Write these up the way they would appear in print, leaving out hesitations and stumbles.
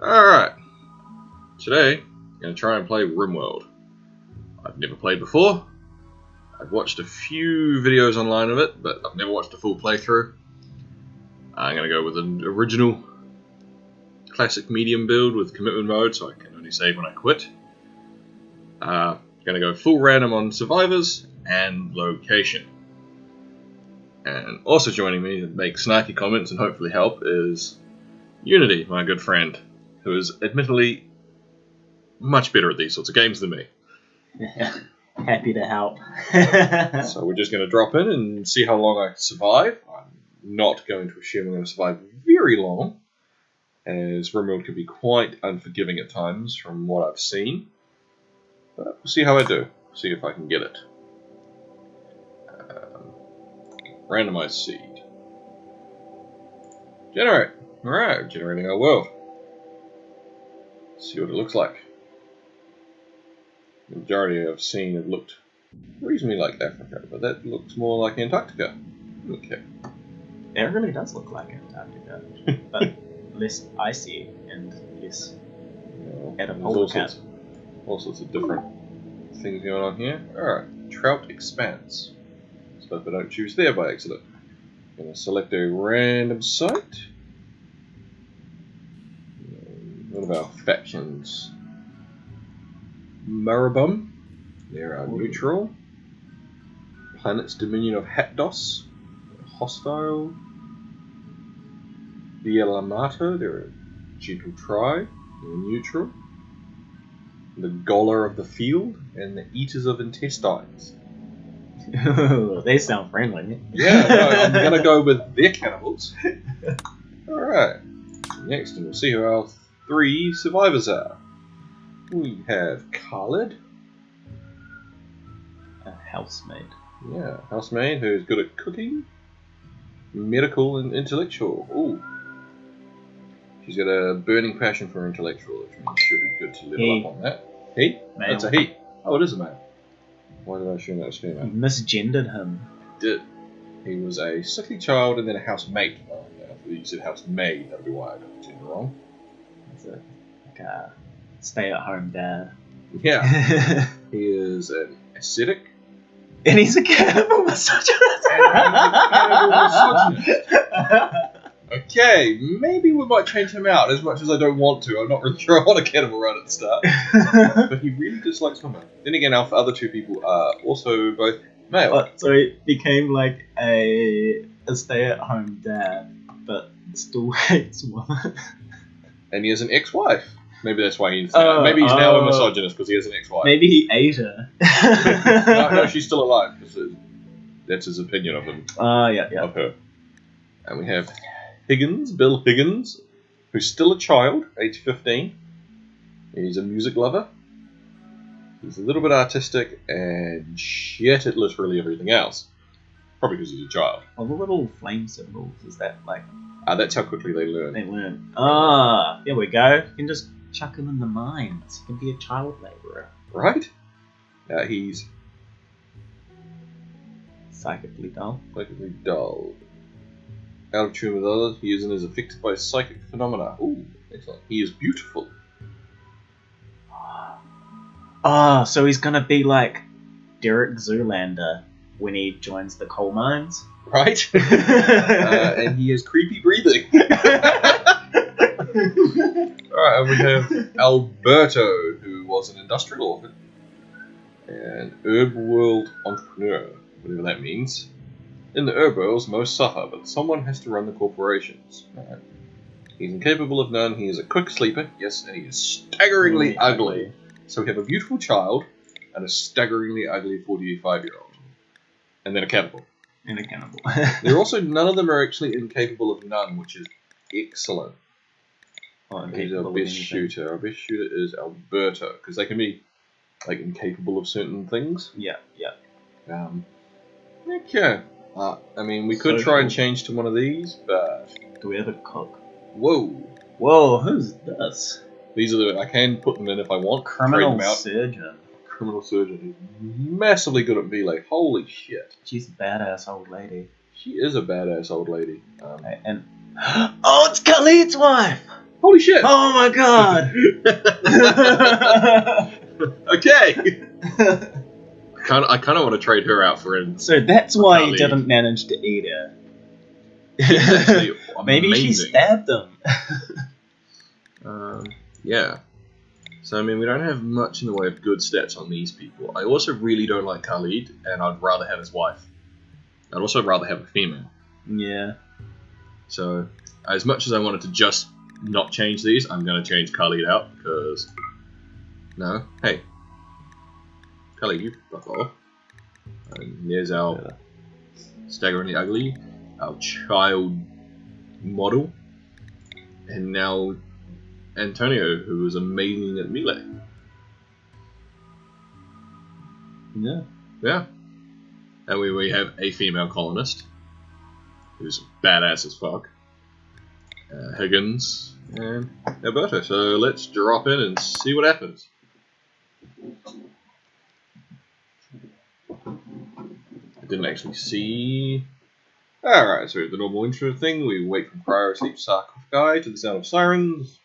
Alright, today I'm going to try and play Rimworld. I've never played before. I've watched a few videos online of it, but I've never watched a full playthrough. I'm going to go with an original classic medium build with commitment mode, so I can only save when I quit. Going to go full random on survivors and location. And also joining me to make snarky comments and hopefully help is Unity, my good friend, who is admittedly much better at these sorts of games than me. Happy to help. So we're just going to drop in and see how long I survive. I'm not going to assume I'm going to survive very long, as Rimworld can be quite unforgiving at times from what I've seen. But we'll see how I do. See if I can get it. Randomized seed. Generate. Alright, generating our world. See what it looks like. The majority I've seen have looked reasonably like Africa, but that looks more like Antarctica. Okay. It really does look like Antarctica, but less icy and less at a polar cap. All sorts of different things going on here. Alright, Trout Expanse. So if I don't choose there by accident. I'm going to select a random site. One of our factions. Marabum. They're our neutral. Planet's Dominion of Hatdos. Hostile. The Elamato. They're a gentle tribe. They're neutral. The Goller of the Field. And the Eaters of Intestines. They sound friendly. Yeah, no, I'm going to go with their cannibals. Alright. Next, and we'll see who our 3 survivors are. We have Khalid. A housemaid. Yeah, housemaid who's good at cooking, medical, and intellectual. Ooh. She's got a burning passion for intellectual, which means she'll be good to level up on that. He? Male. That's a he. Oh, it is a male. Why did I assume that was female? You misgendered him. I did. He was a sickly child and then a housemate. Oh, yeah, I thought you said housemaid. That would be why I got it wrong. It's like a stay-at-home dad. Yeah. He is an ascetic. And he's a cannibal misogynist. Okay, maybe we might change him out as much as I don't want to. I'm not really sure I want a cannibal right at the start. But he really dislikes women. Then again, our other 2 people are also both male. What? So he became like a stay-at-home dad, but still hates women. And he has an ex-wife. Maybe that's why he's now. Maybe he's now a misogynist because he has an ex-wife. Maybe he ate her. No, she's still alive because that's his opinion of him. Yeah. Of her. And we have Higgins, Bill Higgins, who's still a child, age 15. He's a music lover. He's a little bit artistic and shit at literally everything else. Probably because he's a child. Well, the little flame symbols, is that like... That's how quickly they learn. They learn. There we go. You can just chuck him in the mines. You can be a child labourer. Right? He's Psychically dull. psychically dull. Out of tune with others, he isn't as affected by psychic phenomena. Ooh, excellent. He is beautiful. So he's gonna be like Derek Zoolander when he joins the coal mines. Right? And he has creepy breathing. Alright, and we have Alberto, who was an industrial orphan. And herb world entrepreneur, whatever that means. In the herb worlds, most suffer, but someone has to run the corporations. Right. He's incapable of none, he is a quick sleeper, yes, and he is staggeringly ugly. So we have a beautiful child and a staggeringly ugly 45-year-old. And then a cannibal. And a cannibal. They're also, none of them are actually incapable of none, which is excellent. He's our best shooter. Our best shooter is Alberto, because they can be like incapable of certain things. Yeah. Okay. I mean, we could try and change to one of these, but... Do we have a cook? Whoa, who's this? These are I can put them in if I want. Criminal surgeon. Criminal surgeon who's massively good at melee. Holy shit. She's a badass old lady. She is a badass old lady. And... Oh, it's Khalid's wife! Holy shit! Oh my god! Okay. I kind of want to trade her out for him. So that's why he Khalid. didn't manage to eat her. She's actually Maybe she amazing. stabbed him. Yeah. So I mean, we don't have much in the way of good stats on these people. I also really don't like Khalid, and I'd rather have his wife. I'd also rather have a female. Yeah. So, as much as I wanted to just not change these, I'm going to change Khalid out, because... No. Hey. Khalid, you fuck off. And there's our staggeringly ugly, our child model, and now Antonio, who is amazing at melee. Yeah. Yeah. And we have a female colonist, who's badass as fuck. Higgins, and Alberto. So let's drop in and see what happens. I didn't actually see... Alright, so the normal intro thing, we wait from cryo sleep sarcophagi to the sound of sirens.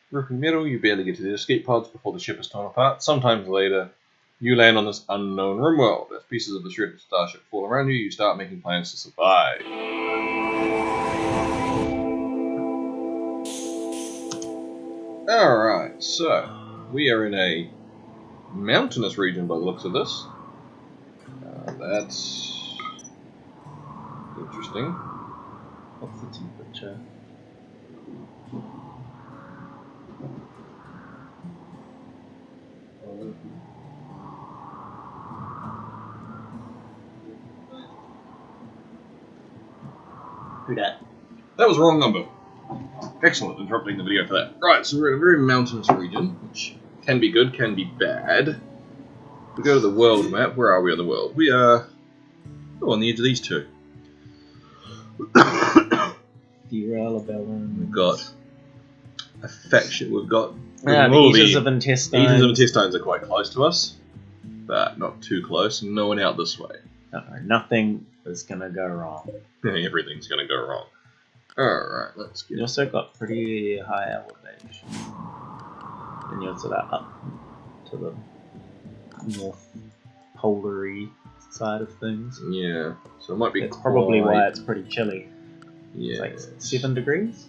Ripping metal, you barely get to the escape pods before the ship is torn apart. Sometimes later, you land on this unknown Rimworld. As pieces of the shredded starship fall around you, you start making plans to survive. Alright, so we are in a mountainous region by the looks of this. That's interesting. What's the temperature? Who dat? That was the wrong number. Excellent, interrupting the video for that. Right, so we're in a very mountainous region, which can be good, can be bad. We go to the world map. Where are we on the world? We are on the edge of these two. Derailabellum. We've got a faction. We've got The Eaters of Intestines. Eaters of Intestines are quite close to us, but not too close. No one out this way. Nothing is gonna go wrong. Everything's gonna go wrong. Alright, let's get... You also got pretty high elevation. And you're sort of up to the north polary side of things. Yeah, so it might be That's probably why it's pretty chilly. Yeah. It's like 7 degrees?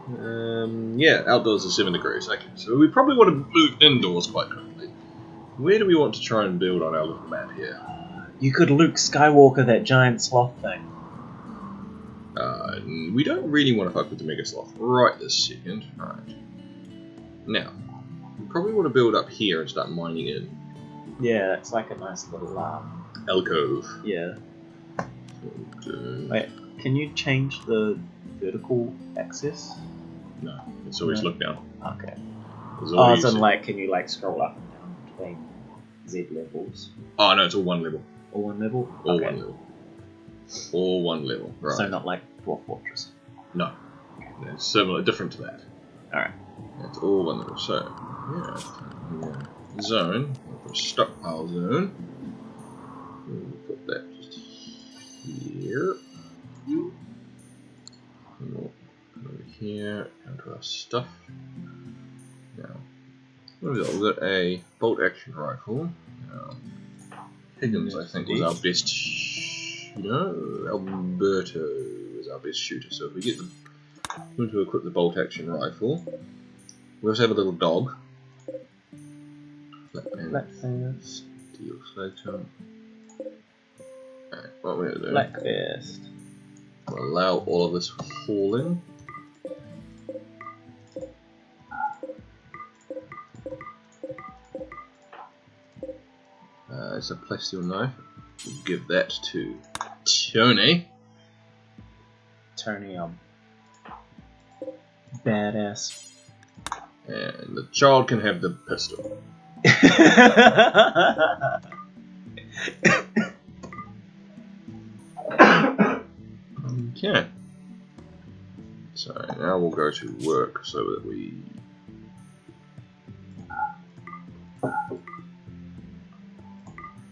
Yeah, outdoors is 7 degrees. Okay, so we probably want to move indoors quite quickly. Where do we want to try and build on our little map here? You could Luke Skywalker that giant sloth thing. We don't really want to fuck with the Mega Sloth right this second. Right. Now, we probably want to build up here and start mining in. Yeah, it's like a nice little alcove. Yeah. Wait, can you change the vertical axis? No, it's always look down. Okay. Oh, so like, can you like scroll up and down between Z levels? Oh no, it's all one level. All one level? All okay. one level. All one level, right. So not like Dwarf Fortress? No. It's similar, different to that. Alright. It's all one level, so, yeah. Zone, we'll put a stockpile zone. We'll put that just here. And we'll come over here, down to our stuff. Now, what have we got? We've got a bolt action rifle. Higgins, I think, was our best shooter. Alberto was our best shooter. So if we get them to equip the bolt action rifle, we also have a little dog. Flatman. Steel slater. Alright, what we're going to do? Black vest. We'll allow all of this hauling. It's a plasteel knife. We'll give that to Tony. Tony, badass. And the child can have the pistol. Okay. So now we'll go to work so that we...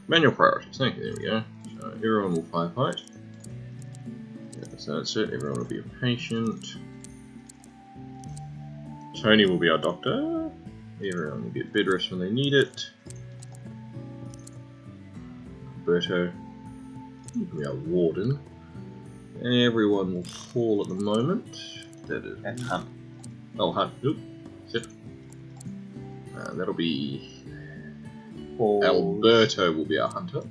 Manual priorities, thank you, there we go. So everyone will firefight. So that's it, everyone will be patient. Tony will be our doctor. Everyone will get bed rest when they need it. Roberto will be our warden. Everyone will fall at the moment. That is. And Hunt. Oh, Hunt. Oop. Sit. That'll be. Alberto will be our hunter.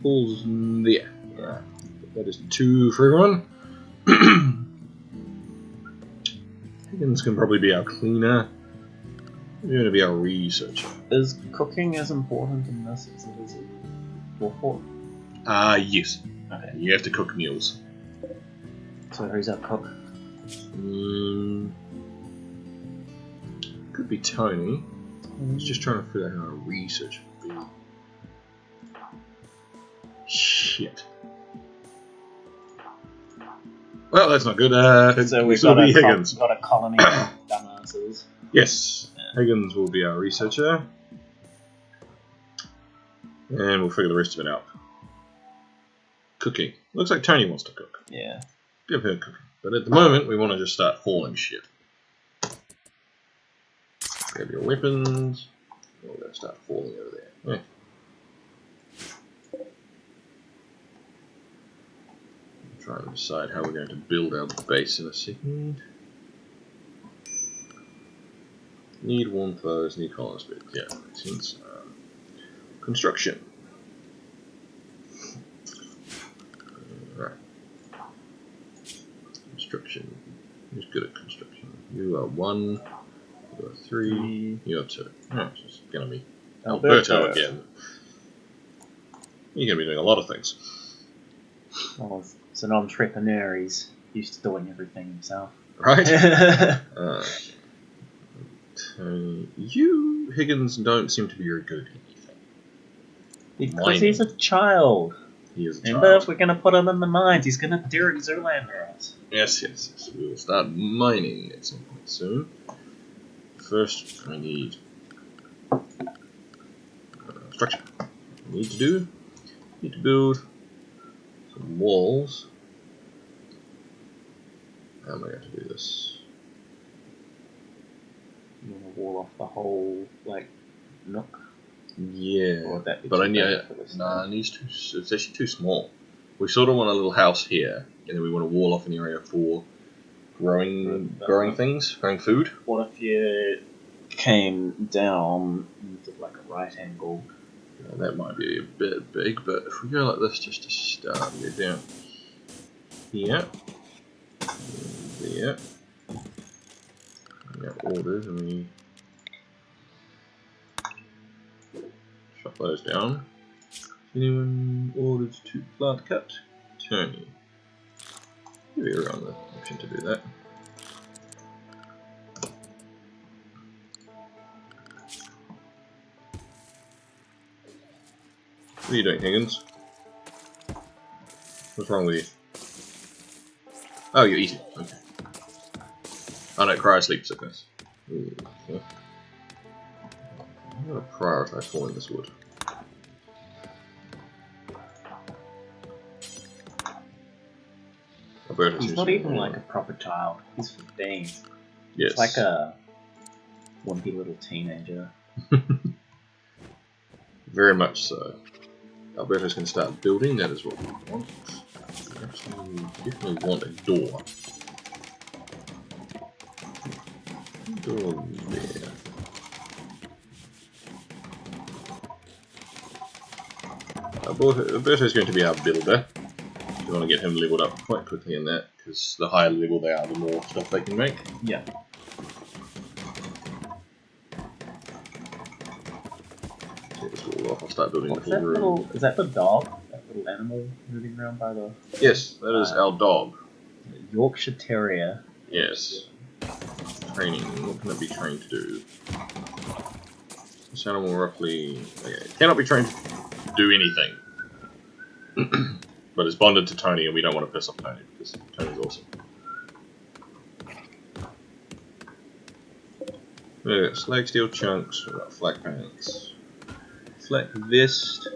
Paul's there. Yeah. That is 2 for everyone. Higgins can probably be our cleaner. You're going to be our researcher. Is cooking as important in this as it is in Warfort? Yes. Okay. You have to cook meals. So who's our cook? Could be Tony. I was just trying to figure out how our research would be. Shit. Well, that's not good. So we've will got be a, Higgins. got a colony of dumbasses. Yes. Higgins will be our researcher. And we'll figure the rest of it out. Cooking. Looks like Tony wants to cook. Yeah. Give her cooking. But at the moment, we want to just start hauling shit. Grab your weapons. We're going to start hauling over there. Yeah. Try and decide how we're going to build our base in a second. Need warm clothes, need colonists, but yeah, makes sense. Construction. Right. Construction. Who's good at construction? You are 1, you are 3, you are 2. Oh, it's just going to be Alberto again. You're going to be doing a lot of things. Well, it's an entrepreneur. He's used to doing everything himself. Right? You, Higgins, don't seem to be very good at anything. Because he's a child. He is a Remember, child. if we're going to put him in the mines, he's going to Derek Zoolander us. Yes. We will start mining at some point soon. First, I need structure. Need to build some walls. How am I going to do this? You want to wall off the whole, like, nook? Yeah, Or would that be but I too need. big for this Nah, thing? it needs to. It's actually too small. We sort of want a little house here, and then we want to wall off an area for growing things, growing food. What if you came down and did like a right angle? Yeah, that might be a bit big, but if we go like this just to start, we go down here, there. We have orders, and we shut those down. Anyone orders to plant cut? Tony. Give you around the option to do that. What are you doing, Higgins? What's wrong with you? Oh, you're eating. Okay. Oh no, cryo sleep sickness. Ooh, okay. I'm going to prioritise hauling this wood. He's not even like a proper child. He's 15. Yes. It's like a wimpy little teenager. Very much so. Alberto's going to start building. That is what we want. We definitely want a door. Door there. Alberto's going to be our builder. We want to get him leveled up quite quickly in that, because the higher level they are, the more stuff they can make. Yeah. Take this wall off. I'll start building What's the that full room. little? Is that the dog? That little animal moving around by the Yes, that is our dog. Yorkshire Terrier. Yes. Training. What can it be trained to do? This animal roughly... Okay. Cannot be trained to do anything. But it's bonded to Tony, and we don't want to piss off Tony, because Tony's awesome. We've got slag steel chunks, we've got flak pants. Flak vest.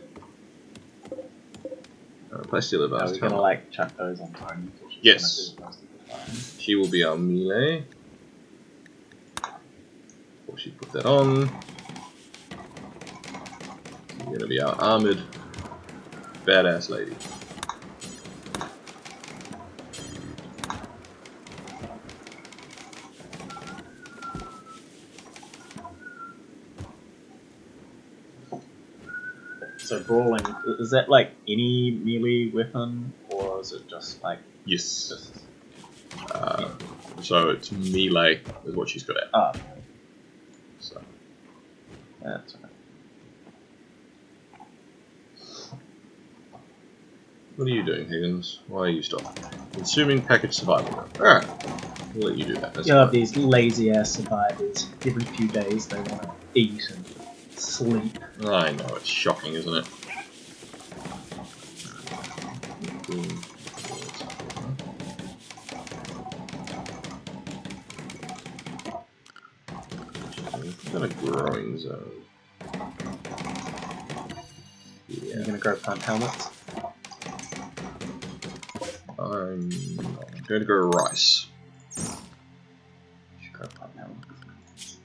Play Steal Are Advanced we gonna Talent. like chuck those on Tony? She's Yes. gonna do most of the time. She will be our melee. Before she put that on, you're going to be our armored badass lady. So brawling, is that like any melee weapon, or is it just like Yes. just? So it's melee is what she's good at. Ah, So that's okay. what are you doing, Higgins? Why are you stopping? Consuming package survival. Alright. We'll let you do that. That's You have fine. these lazy ass survivors. Every few days they want to eat and sleep. I know, it's shocking, isn't it? We've got a growing zone. Yeah. You're gonna grow plant helmets. I'm going to go rice. Should grow plant helmets.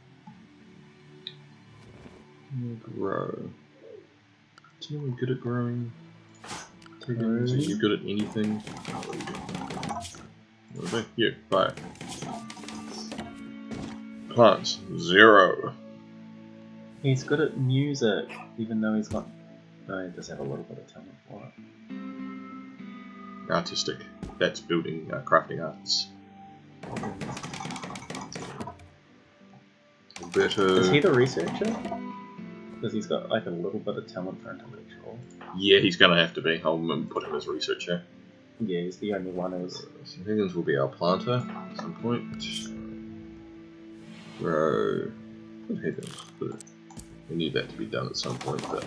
Grow. Do you know I'm good at growing? Higgins, are you good at anything? What about you? 5. Plants. 0. He's good at music, even though he's got. No, he does have a little bit of talent for it. Artistic. That's building, crafting arts. Alberto. Is he the researcher? Because he's got like a little bit of talent for intellectual. Yeah, he's gonna have to be. I'll put him as researcher. Yeah, he's the only one who's. So Higgins will be our planter at some point. Grow. Put Higgins. We need that to be done at some point, but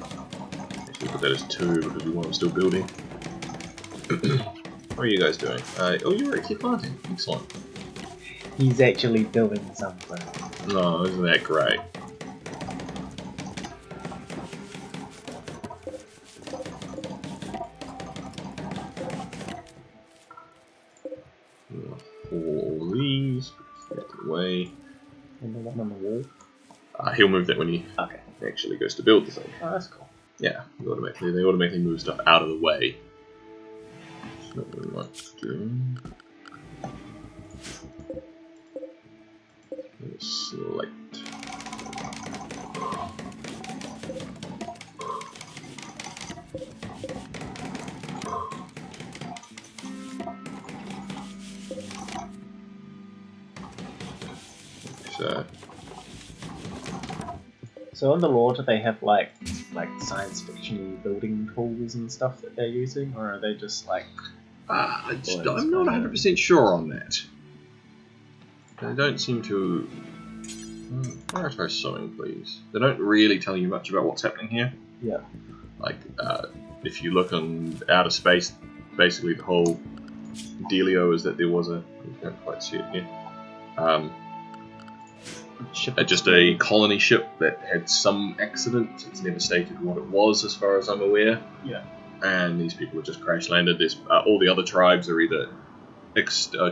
actually put that as 2 because we want him still building. What are you guys doing? Oh, you're actually planting. Excellent. He's actually building something. No, isn't that great? All these. Get out of the way. And the one on the wall. He'll move that when he Okay. actually goes to build the thing. Oh, that's cool. Yeah, they automatically move stuff out of the way. That's not what we want to do. Select. So in the lore, do they have like science fiction building tools and stuff that they're using, or are they just like? I'm not 100% sure on that. They don't seem to. Prioritize sewing, please. They don't really tell you much about what's happening here. Yeah. Like, if you look on outer space, basically the whole dealio is that there was a. You can't quite see it here. Just a colony ship that had some accident. It's never stated what it was, as far as I'm aware. Yeah. And these people have just crash landed. There's all the other tribes are either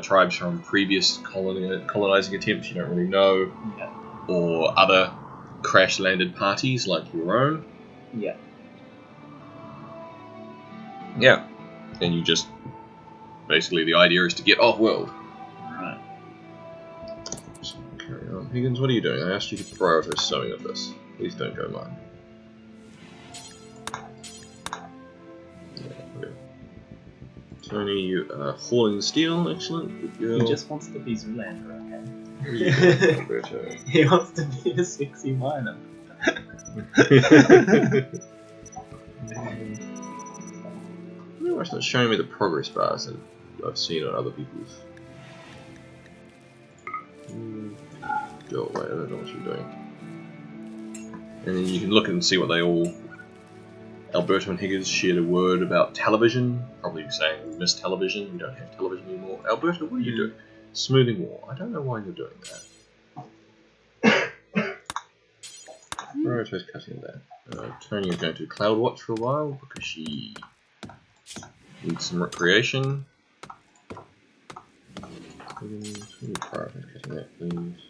tribes from previous colonizing attempts you don't really know, Yeah. or other crash landed parties like your own. Yeah. Yeah. And you just basically the idea is to get off world. Right. So carry on. Higgins, what are you doing? I asked you to prioritize sewing of this. Please don't go mine. Tony, you are hauling steel. Excellent. Good girl. He just wants to be Zoolander, Yeah, Alberto. okay? He wants to be a sexy miner. No, it's not showing me the progress bars that I've seen on other people's. Go away, I don't know what you're doing. And then you can look and see what they all. Alberto and Higgins shared a word about television, probably saying we miss television, we don't have television anymore. Alberto, what are you doing? Smoothing war. I don't know why you're doing that. Prioritize cutting that. Tony is going to Cloud Watch for a while because she Need some recreation. Getting that, please.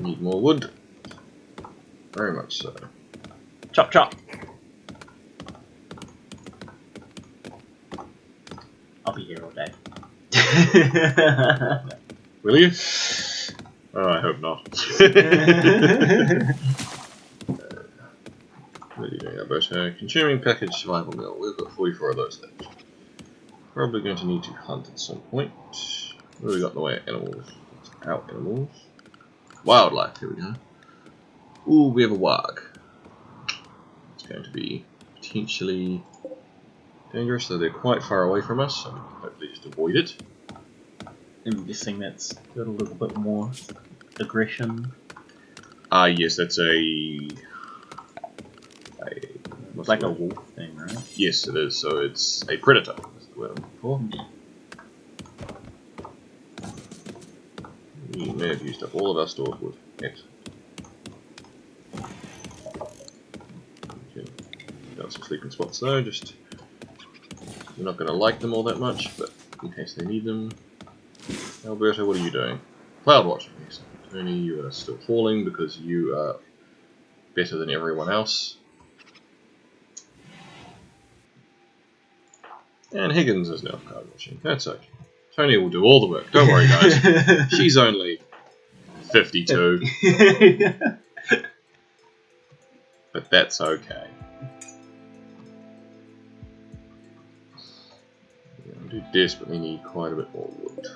Need more wood. Very much so. Chop chop. I'll be here all day. Will you? Oh, I hope not. What are you doing about consuming packaged survival meal? We've got 44 of those left. Probably going to need to hunt at some point. What have we got in the way of animals? Our animals. Wildlife, here we go. Ooh, we have a warg. It's going to be potentially dangerous, though they're quite far away from us, so we can hopefully just avoid it. I'm guessing that's got a little bit more aggression. Ah, yes, that's It's like a wolf thing, right? Yes, it is. So it's a predator. That's the word I'm looking for. Yeah. We may have used up all of our stored wood. Excellent. Okay. Got some sleeping spots though. Just we're not going to like them all that much, but in case they need them. Alberto, what are you doing? Cloud watching. Excellent. Tony, you are still falling because you are better than everyone else. And Higgins is now cloud watching. That's okay. Tony will do all the work. Don't worry, guys. She's only 52. But that's okay. I do desperately need quite a bit more wood.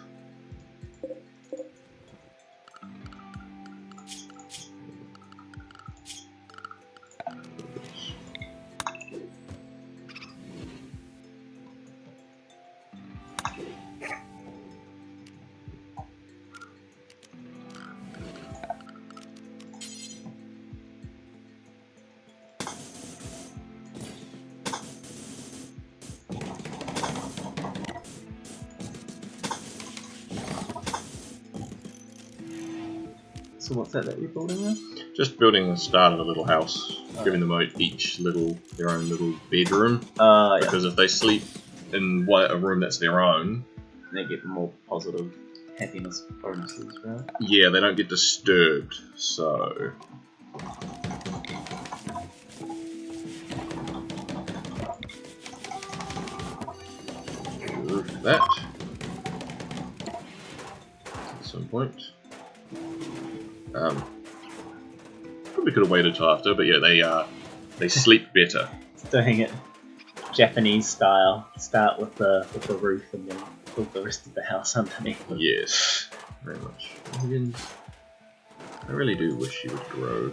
So what's that you're building there? Just building the start of a little house, giving them each their own little bedroom. Because if they sleep in a room that's their own, they get more positive happiness bonuses, right? Yeah, they don't get disturbed. So roof that at some point. Probably could have waited till after, but yeah, they sleep better. Doing it Japanese style. Start with the roof and then build the rest of the house underneath. Yes, very much. Higgins, I really do wish you would grow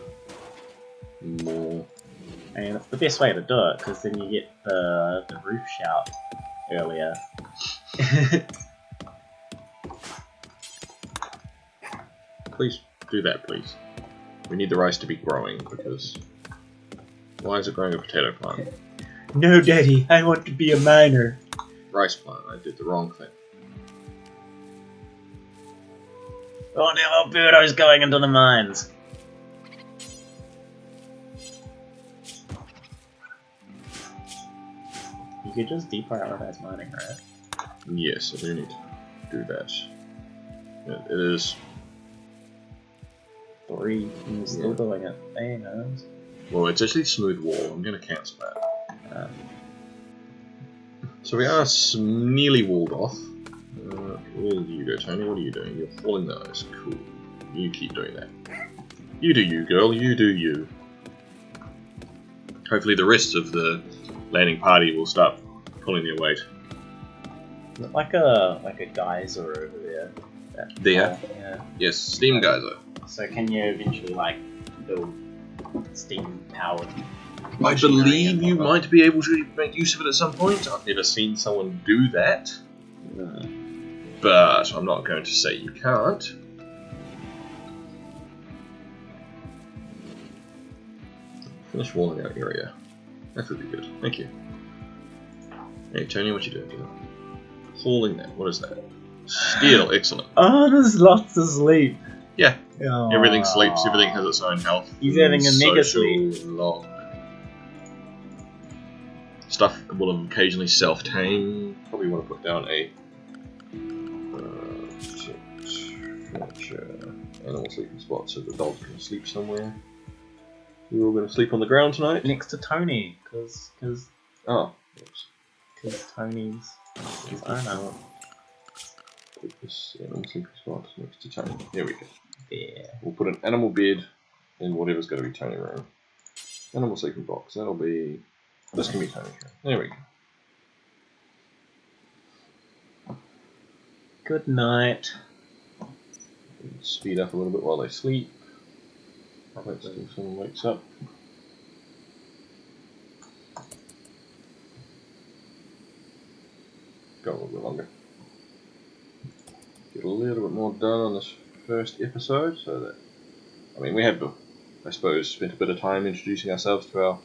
more. And it's the best way to do it because then you get the roof shout earlier. Please do that, please. We need the rice to be growing because why is it growing a potato plant? No, Daddy, I want to be a miner. Rice plant. I did the wrong thing. Oh no, Alberto's going into the mines. You could just deprioritize mining, right? Yes, I do need to do that. It is. 3, and you're still doing it. Dang, knows. Well, it's actually smooth wall. I'm going to cancel that. So we are nearly walled off. Where do you go, Tony? What are you doing? You're hauling those. Cool. You keep doing that. You do you, girl. You do you. Hopefully the rest of the landing party will start pulling their weight. Is it like a geyser over there? There? Yeah. Yes, steam geyser. So can you eventually build steam powered? I believe you might be able to make use of it at some point. I've never seen someone do that. No. But I'm not going to say you can't. Finish walling out area. That would be good. Thank you. Hey, Tony, what you doing? Hauling that. What is that? Steel. Excellent. Oh, there's lots of sleep. Yeah, Oh. everything sleeps, everything has its own health. He's having a mega social sleep. log. Stuff will occasionally self-tame. Probably want to put down a furniture, animal sleeping spot so the dog can sleep somewhere. We're all going to sleep on the ground tonight? Next to Tony, because Oh, oops. Tony's his owner. Put this animal sleeping spot next to Tony. There we go. There. We'll put an animal bed in whatever's going to be Tony room. Animal sleeping box. That'll be. This can be Tony's room. There we go. Good night. Speed up a little bit while they sleep. Let's see if someone wakes up. Go a little bit longer. Get a little bit more done on this first episode, so that we have, I suppose, spent a bit of time introducing ourselves to our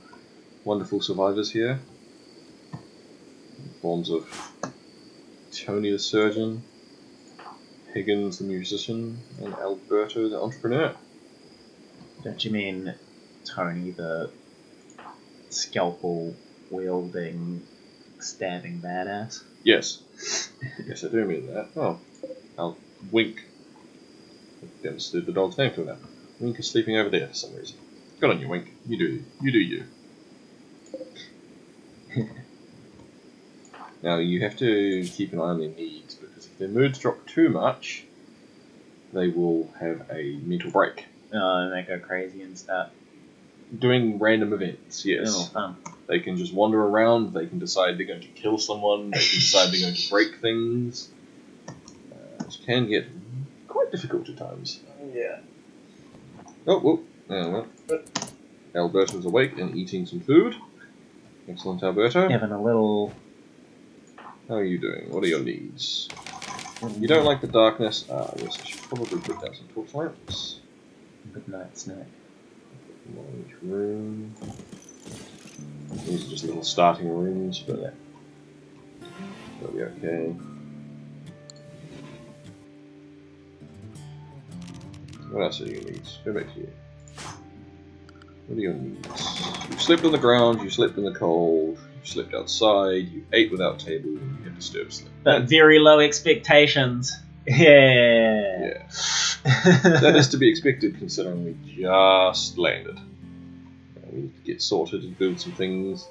wonderful survivors here. In forms of Tony the surgeon, Higgins the musician, and Alberto the entrepreneur. Don't you mean Tony the scalpel wielding stabbing badass? Yes. Yes, I do mean that. Oh, I'll Wink. I demonstrated the dog's name to her now. Wink is sleeping over there for some reason. Good on you, Wink. You do you. Now, you have to keep an eye on their needs, because if their moods drop too much, they will have a mental break. And they go crazy and start Doing random events, yes. Oh, fun. They can just wander around, they can decide they're going to kill someone, they can decide they're going to break things. Which can get quite difficult at times. Yeah. Oh, well. Alberto's awake and eating some food. Excellent, Alberto. Having a little... How are you doing? What are your needs? You don't like the darkness? Yes, I should probably put down some torch lamps. Good night, snack. One in each room. These are just little starting rooms, but yeah. They'll be okay. What else are your needs? Go back to you. What are your needs? You slept on the ground, you slept in the cold, you slept outside, you ate without table, and you had disturbed sleep. But very low expectations. Yeah. That is to be expected considering we just landed. We need to get sorted and build some things.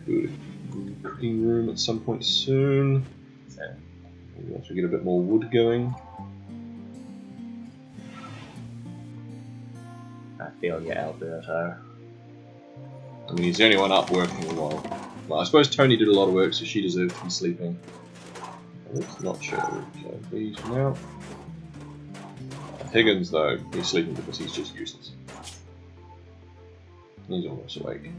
Build a cooking room at some point soon. So, Once we get a bit more wood going. I feel you, Alberto. He's the only one up working well, I suppose Tony did a lot of work, so she deserves to be sleeping. Let's not show these for now. Higgins, though, he's sleeping because he's just useless. He's almost awake.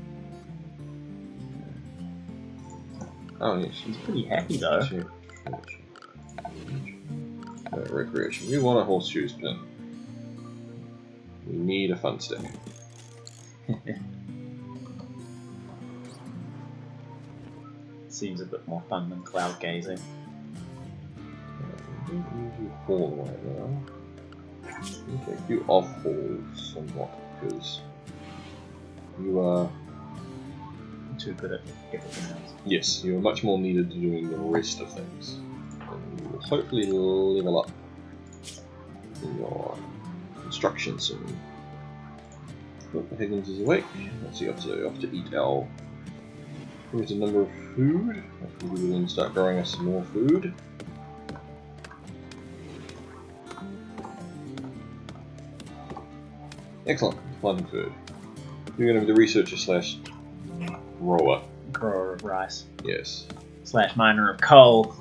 Oh, yes. He's pretty happy, though. Recreation. We want a horseshoe spin. We need a fun stick. Seems a bit more fun than cloud gazing. Fall away now. Okay, you off fall somewhat because you are Too good at everything else. yes, you are much more needed to doing the rest of things. And you will hopefully level up in your construction soon. But Higgins is awake. Let's see, off to eat our. Here's a number of food. Hopefully we will then start growing us some more food. Excellent. Planting food. You're going to be the researcher slash grower. Grower of rice. Yes. / miner of coal.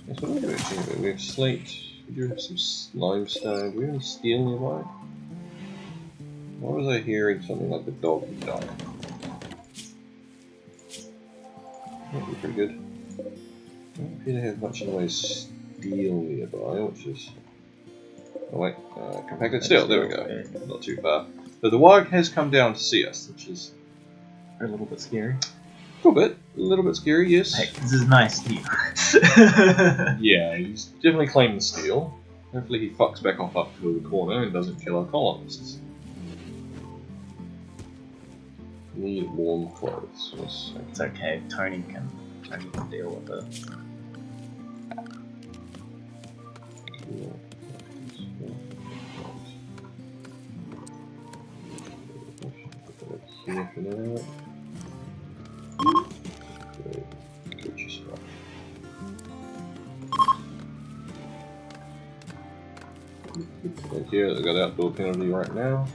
That's what we're doing. We have slate. We do have some limestone. Do we have any steel nearby? Why was I hearing something like the dog would die? That'd be pretty good. I don't appear to have much in the way of steel nearby, which is. Oh wait, compacted steel, there we go. Not too far. But the Wog has come down to see us, which is A little bit scary. a little bit scary, yes. Hey, this is nice steel. Yeah, he's definitely claimed the steel. Hopefully he fucks back off up to the corner and doesn't kill our colonists. Need warm clothes. Yes. It's okay. Tony can deal with it. Here for now. Get your stuff. Right here, they got outdoor penalty right now.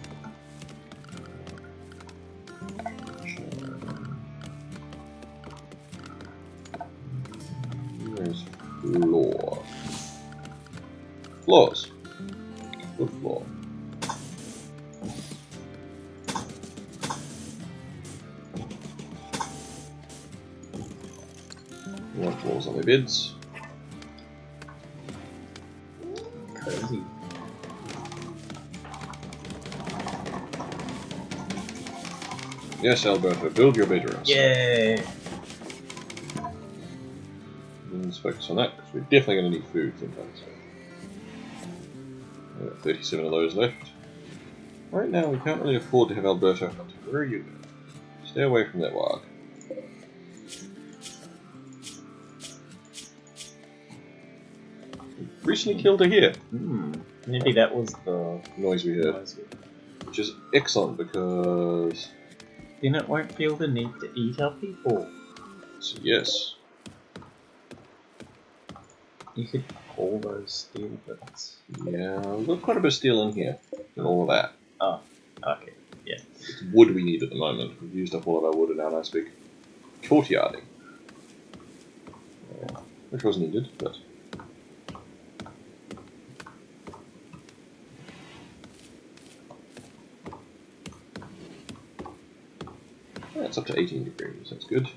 There's floor. Floors. Good floor. We want floors on their beds. Cozy. Yes, Alberto, build your bedrooms. Yay! Focus on that because we're definitely going to need food sometime soon. We've got 37 of those left. Right now, we can't really afford to have Alberto hunting. Where are you going? Stay away from that wog. Recently killed her here. Maybe that was the Noise we heard. Which is excellent because... Then it won't feel the need to eat our people. So yes. You could call those steel bits. Yeah, we've got quite a bit of steel in here. And all of that. Oh, okay. Yeah. It's wood we need at the moment. We've used up all of our wood in our nice big courtyarding. Which was needed, but... Yeah, it's up to 18 degrees, that's good.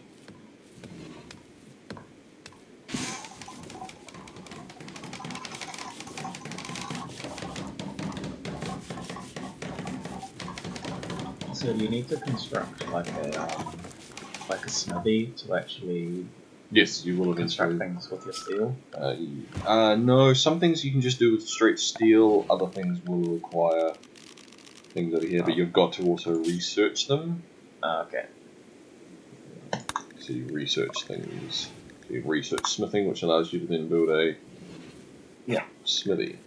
So you need to construct like a smithy to actually Yes, you will construct eventually. things with your steel. No, some things you can just do with straight steel, other things will require things over here, but you've got to also research them. Okay. So you research things. So you research smithing, which allows you to then build a smithy.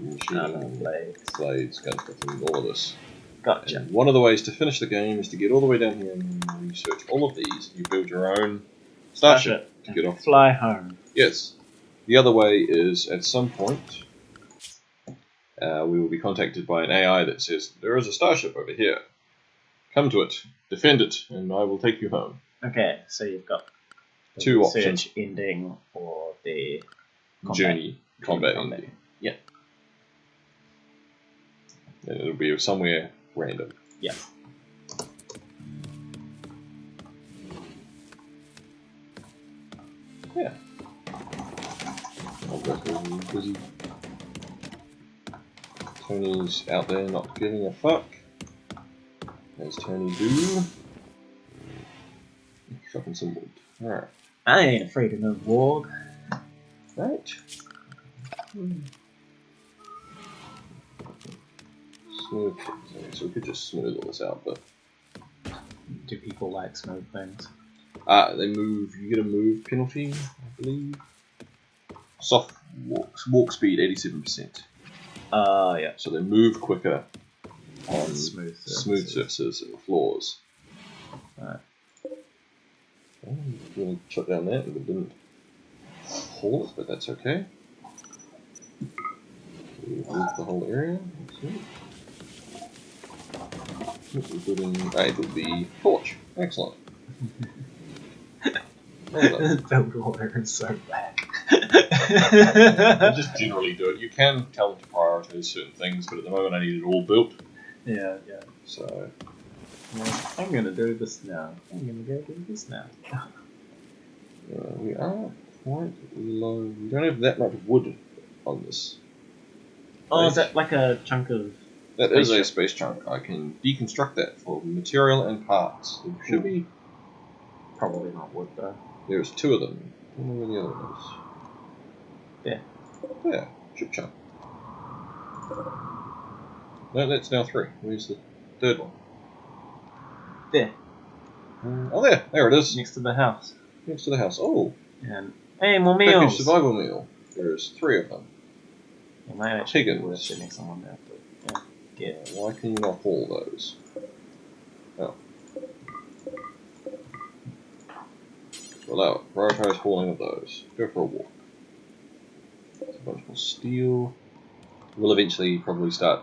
Machining, blades, gunsmithing, all of this. Gotcha. And one of the ways to finish the game is to get all the way down here and research all of these. You build your own starship to get off. Fly home. Yes. The other way is at some point we will be contacted by an AI that says, there is a starship over here. Come to it, defend it, and I will take you home. Okay, so you've got the two research options. ending or the Journey combat ending. Yeah. And it'll be somewhere random. Yeah. Yeah. Alberto's busy. Tony's out there not giving a fuck. As Tony do. Chopping some wood. Alright. I ain't afraid of no warg. Right. Smooth. So we could just smooth all this out, but Do people like smooth things? they move. You get a move penalty, I believe. Soft walk speed 87%. Yeah. So they move quicker on smooth surfaces and floors. Right. Oh, you want to shut down that, but it didn't hold it, but that's okay. We've moved the whole area. It'll be torch. Excellent. Build order is so bad. I just generally do it. You can tell them to prioritize certain things, but at the moment I need it all built. Yeah. So I'm gonna do this now. I'm gonna go do this now. we are quite low. We don't have that much wood on this. Oh, is that like a chunk of... That is a space chunk. I can deconstruct that for material and parts. It should be... Probably not wood though. There's two of them. I don't know where the other one is. There. There. Ship chunk. No, that's now 3. Where's the third one? There, Oh, there it is. next to the house. Next to the house. Oh, And hey, more packaged meals. survival meal. There's 3 of them. It might actually be Higgins. worth sending someone there, but yeah. Why can you not haul those? Oh. Allow it. Prioritize hauling of those. Go for a walk. There's a bunch more steel. We'll eventually probably start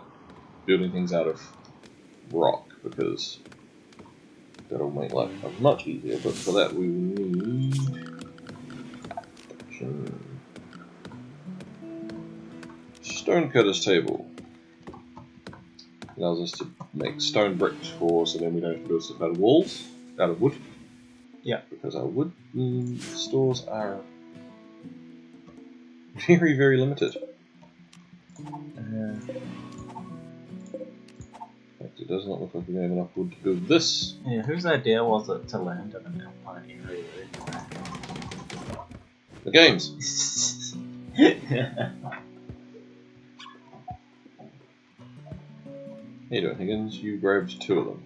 building things out of rock because that'll make life much easier, but for that we will need Stonecutter's table. Allows us to make stone bricks so then we don't have to build stuff out of walls, out of wood. Yeah. Because our wood stores are very, very limited. It does not look like we have enough wood to build this. Yeah, whose idea was it to land in an alpine area? The game's. How you doing, Higgins? You grabbed 2 of them.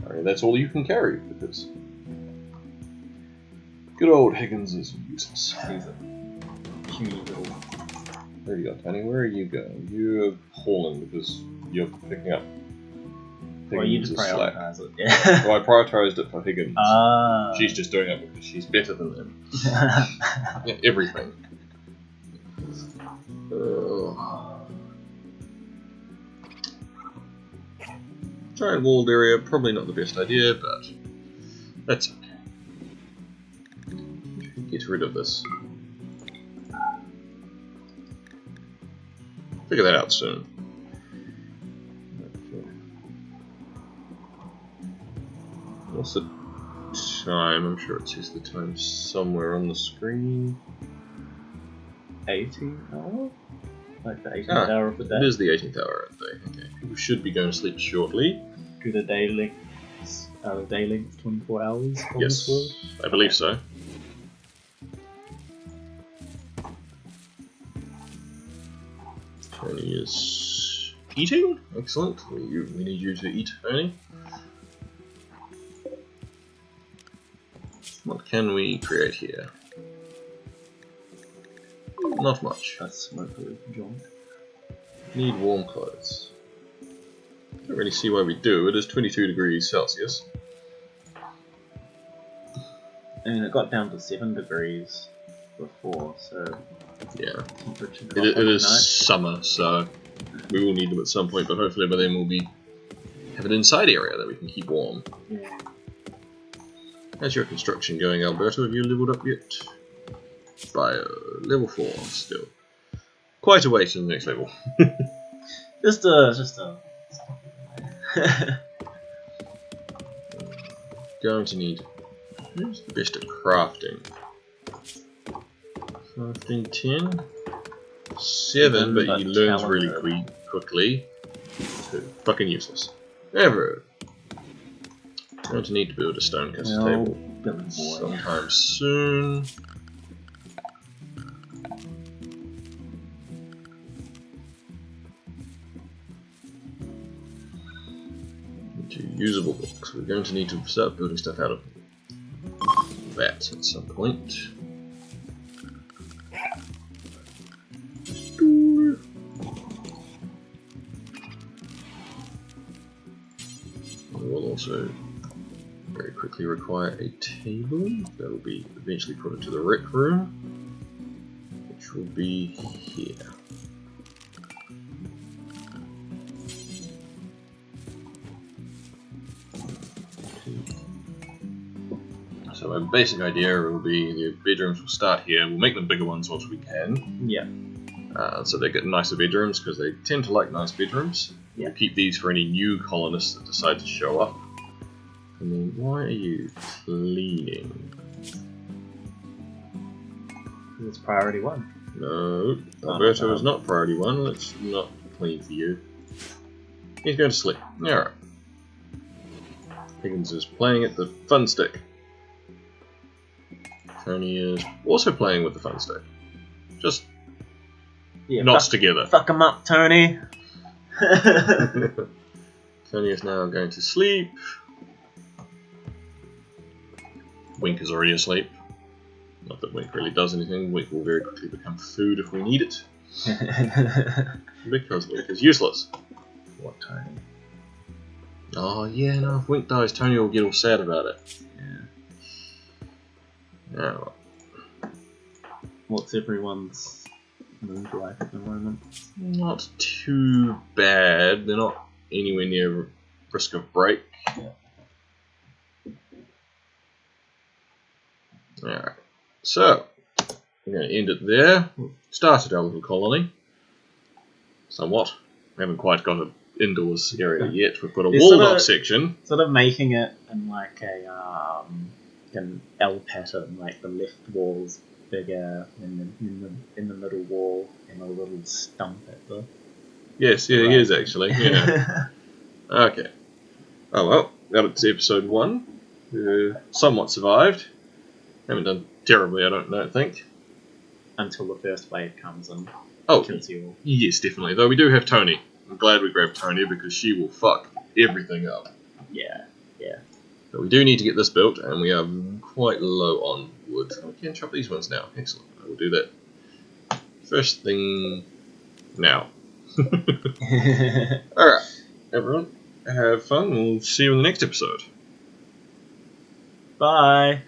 Alright, that's all you can carry because good old Higgins is useless. He's a puny little. Where you go, Tony? Where are you going? You're hauling because you're picking up. Well, you just Higgins' slack. prioritize it. Yeah. Well, I prioritised it for Higgins. Ah. She's just doing it because she's better than them. Yeah, everything. Giant walled area, probably not the best idea, but that's okay. Get rid of this. Figure that out soon. What's the time? I'm sure it says the time somewhere on the screen. 18th hour? Like the 18th hour of the day? It is the 18th hour of the day. Okay. People should be going to sleep shortly. Do the day length 24 hours on Yes, this world? I believe so. Tony is eating. Excellent. We need you to eat, Tony. What can we create here? Not much. That's smoky, John. Need warm clothes. Don't really see why we do. It is 22 degrees Celsius. I mean, it got down to 7 degrees before, so Yeah. temperature It is summer, so we will need them at some point, but hopefully by then we'll have an inside area that we can keep warm. Yeah. How's your construction going, Alberto? Have you leveled up yet? Bio, level 4 still. Quite a way to the next level. Just a. Going to need. Who's the best at crafting? Crafting 10? 7, but he learns really quickly. 2. Fucking useless. Never. Going to need to build a stonecutter's table sometime soon. Usable books. We're going to need to start building stuff out of that at some point. We'll also very quickly require a table that will be eventually put into the rec room, which will be here. So my basic idea will be the bedrooms will start here. We'll make them bigger ones once we can. Yeah. So they get nicer bedrooms because they tend to like nice bedrooms. Yeah. We'll keep these for any new colonists that decide to show up. And then why are you cleaning? It's priority 1. No, Alberto is not priority 1. Let's not clean for you. He's going to sleep. Alright. Higgins is playing at the fun stick. Tony is also playing with the fun stick. Just Yeah, knots together. Fuck him up, Tony. Tony is now going to sleep. Wink is already asleep. Not that Wink really does anything. Wink will very quickly become food if we need it. Because Wink is useless. What, Tony? Oh yeah, no, if Wink dies, Tony will get all sad about it. Yeah. Now, What's everyone's mood like at the moment? not too bad. They're not anywhere near risk of break. Alright, so I'm going to end it there. We've started our little colony. Somewhat. We haven't quite got an indoors area yet. We've got a walled off section. Sort of making it in like an L pattern, like the left wall's bigger in the middle wall and a little stump at the... Yes, yeah, right. he is actually. Yeah. Okay. Oh well, that was episode 1. Somewhat survived. Haven't done terribly, I don't think. Until the first wave comes and kills you all. Yes, definitely. Though we do have Tony. I'm glad we grabbed Tony because she will fuck everything up. Yeah. But we do need to get this built, and we are quite low on wood. We can chop these ones now. Excellent. I will do that first thing now. Alright, everyone. Have fun. We'll see you in the next episode. Bye.